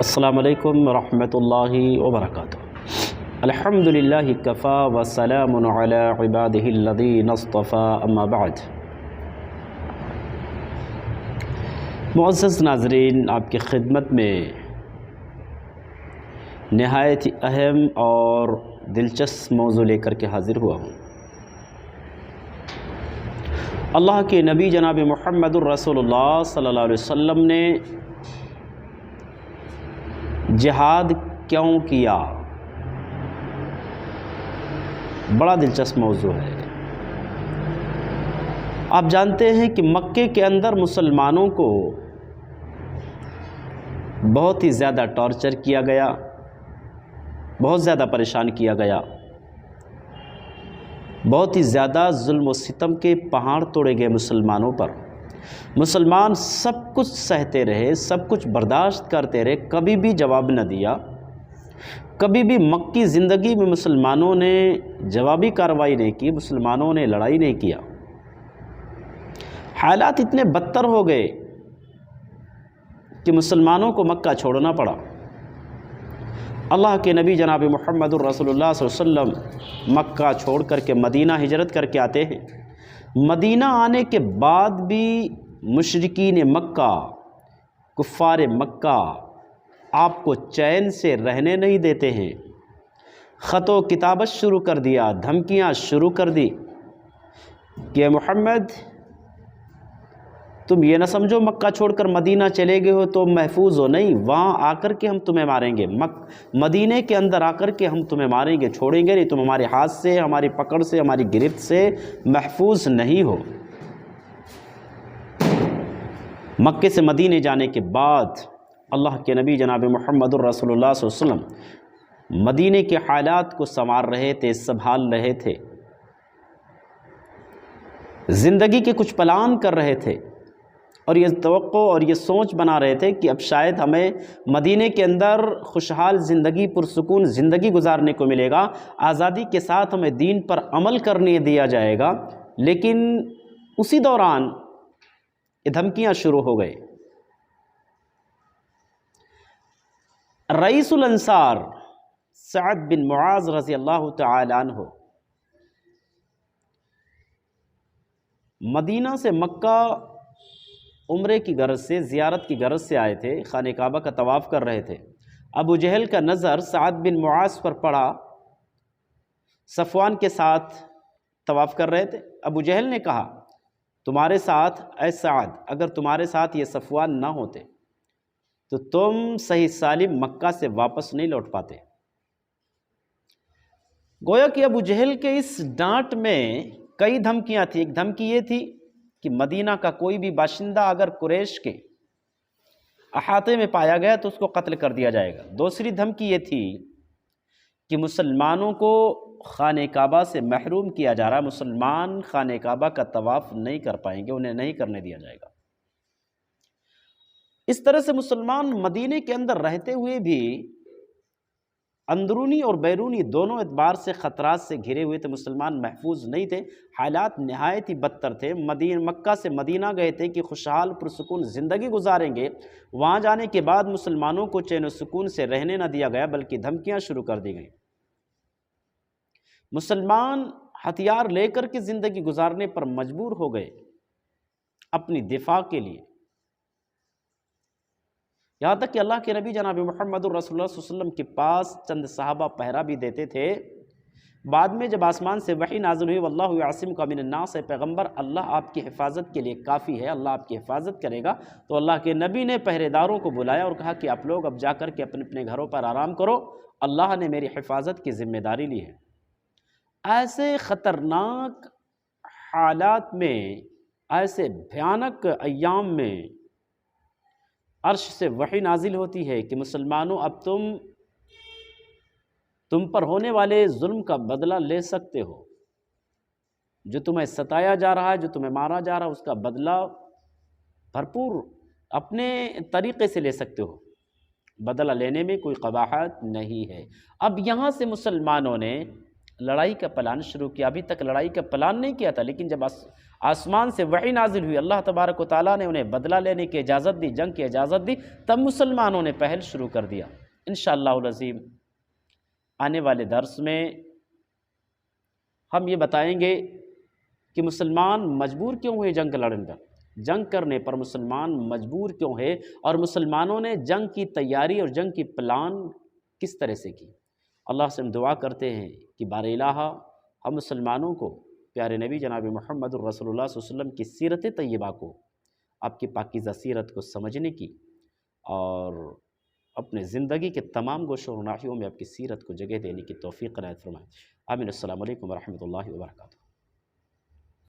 السلام علیکم ورحمۃ اللہ وبرکاتہ۔ الحمدللہ کفا وسلام علی عبادہ الذین اصطفیٰ، اما بعد۔ معزز ناظرین، آپ کی خدمت میں نہایت اہم اور دلچسپ موضوع لے کر کے حاضر ہوا ہوں۔ اللہ کے نبی جناب محمد الرسول اللہ صلی اللہ علیہ وسلم نے جہاد کیوں کیا؟ بڑا دلچسپ موضوع ہے۔ آپ جانتے ہیں کہ مکے کے اندر مسلمانوں کو بہت ہی زیادہ ٹارچر کیا گیا، بہت زیادہ پریشان کیا گیا، بہت ہی زیادہ ظلم و ستم کے پہاڑ توڑے گئے مسلمانوں پر۔ مسلمان سب کچھ سہتے رہے، سب کچھ برداشت کرتے رہے، کبھی بھی جواب نہ دیا۔ کبھی بھی مکی زندگی میں مسلمانوں نے جوابی کارروائی نہیں کی، مسلمانوں نے لڑائی نہیں کیا۔ حالات اتنے بدتر ہو گئے کہ مسلمانوں کو مکہ چھوڑنا پڑا۔ اللہ کے نبی جناب محمد الرسول اللہ صلی اللہ علیہ وسلم مکہ چھوڑ کر کے مدینہ ہجرت کر کے آتے ہیں۔ مدینہ آنے کے بعد بھی مشرکین مکہ، کفار مکہ آپ کو چین سے رہنے نہیں دیتے ہیں۔ خط و کتابت شروع کر دیا، دھمکیاں شروع کر دی کہ محمد تم یہ نہ سمجھو مکہ چھوڑ کر مدینہ چلے گئے ہو تو محفوظ ہو، نہیں، وہاں آ کر کے ہم تمہیں ماریں گے، مدینے کے اندر آ کر کے ہم تمہیں ماریں گے، چھوڑیں گے نہیں، تم ہمارے ہاتھ سے، ہماری پکڑ سے، ہماری گرفت سے محفوظ نہیں ہو۔ مکے سے مدینے جانے کے بعد اللہ کے نبی جناب محمد الرسول اللہ صلی اللہ علیہ وسلم مدینے کے حالات کو سنوار رہے تھے، سنبھال رہے تھے، زندگی کے کچھ پلان کر رہے تھے، اور یہ توقع اور یہ سوچ بنا رہے تھے کہ اب شاید ہمیں مدینے کے اندر خوشحال زندگی، پرسکون زندگی گزارنے کو ملے گا، آزادی کے ساتھ ہمیں دین پر عمل کرنے دیا جائے گا۔ لیکن اسی دوران یہ دھمکیاں شروع ہو گئے۔ رئیس الانصار سعد بن معاذ رضی اللہ تعالی عنہ مدینہ سے مکہ عمرے کی غرض سے، زیارت کی غرض سے آئے تھے، خانہ کعبہ کا طواف کر رہے تھے۔ ابو جہل کا نظر سعد بن معاذ پر پڑا، صفوان کے ساتھ طواف کر رہے تھے۔ ابو جہل نے کہا تمہارے ساتھ، اے سعد، اگر تمہارے ساتھ یہ صفوان نہ ہوتے تو تم صحیح سالم مکہ سے واپس نہیں لوٹ پاتے۔ گویا کہ ابو جہل کے اس ڈانٹ میں کئی دھمکیاں تھیں۔ ایک دھمکی یہ تھی کہ مدینہ کا کوئی بھی باشندہ اگر قریش کے احاطے میں پایا گیا تو اس کو قتل کر دیا جائے گا۔ دوسری دھمکی یہ تھی کہ مسلمانوں کو خانہ کعبہ سے محروم کیا جا رہا، مسلمان خانہ کعبہ کا طواف نہیں کر پائیں گے، انہیں نہیں کرنے دیا جائے گا۔ اس طرح سے مسلمان مدینے کے اندر رہتے ہوئے بھی اندرونی اور بیرونی دونوں اعتبار سے خطرات سے گھرے ہوئے تھے، مسلمان محفوظ نہیں تھے، حالات نہایت ہی بدتر تھے۔ مکہ سے مدینہ گئے تھے کہ خوشحال پرسکون زندگی گزاریں گے، وہاں جانے کے بعد مسلمانوں کو چین و سکون سے رہنے نہ دیا گیا بلکہ دھمکیاں شروع کر دی گئیں۔ مسلمان ہتھیار لے کر کے زندگی گزارنے پر مجبور ہو گئے اپنی دفاع کے لیے، یہاں تک کہ اللہ کے نبی جناب محمد الرسول اللہ صلی اللہ علیہ وسلم کے پاس چند صحابہ پہرا بھی دیتے تھے۔ بعد میں جب آسمان سے وحی نازل ہوئی واللہ یعصمک من الناس، اے پیغمبر اللہ آپ کی حفاظت کے لیے کافی ہے، اللہ آپ کی حفاظت کرے گا، تو اللہ کے نبی نے پہرے داروں کو بلایا اور کہا کہ آپ لوگ اب جا کر کے اپنے اپنے گھروں پر آرام کرو، اللہ نے میری حفاظت کی ذمہ داری لی ہے۔ ایسے خطرناک حالات میں، ایسے بھیانک ایام میں عرش سے وحی نازل ہوتی ہے کہ مسلمانوں اب تم پر ہونے والے ظلم کا بدلہ لے سکتے ہو، جو تمہیں ستایا جا رہا ہے، جو تمہیں مارا جا رہا ہے، اس کا بدلہ بھرپور اپنے طریقے سے لے سکتے ہو، بدلہ لینے میں کوئی قباحت نہیں ہے۔ اب یہاں سے مسلمانوں نے لڑائی کا پلان شروع کیا۔ ابھی تک لڑائی کا پلان نہیں کیا تھا، لیکن جب آسمان سے وحی نازل ہوئی، اللہ تبارک و تعالیٰ نے انہیں بدلہ لینے کی اجازت دی، جنگ کی اجازت دی، تب مسلمانوں نے پہل شروع کر دیا۔ انشاءاللہ العظیم آنے والے درس میں ہم یہ بتائیں گے کہ مسلمان مجبور کیوں ہوئے جنگ لڑنے پر، جنگ کرنے پر مسلمان مجبور کیوں ہے، اور مسلمانوں نے جنگ کی تیاری اور جنگ کی پلان کس طرح سے کی۔ اللہ سے ہم دعا کرتے ہیں کہ بار الہ ہم مسلمانوں کو پیارے نبی جناب محمد الرسول اللہ صلی اللہ علیہ وسلم کی سیرت طیبہ کو، آپ کی پاکیزہ سیرت کو سمجھنے کی اور اپنے زندگی کے تمام گوشوں و ناحیوں میں آپ کی سیرت کو جگہ دینے کی توفیق عنایت فرمائے۔ آمین۔ السلام علیکم ورحمۃ اللہ وبرکاتہ۔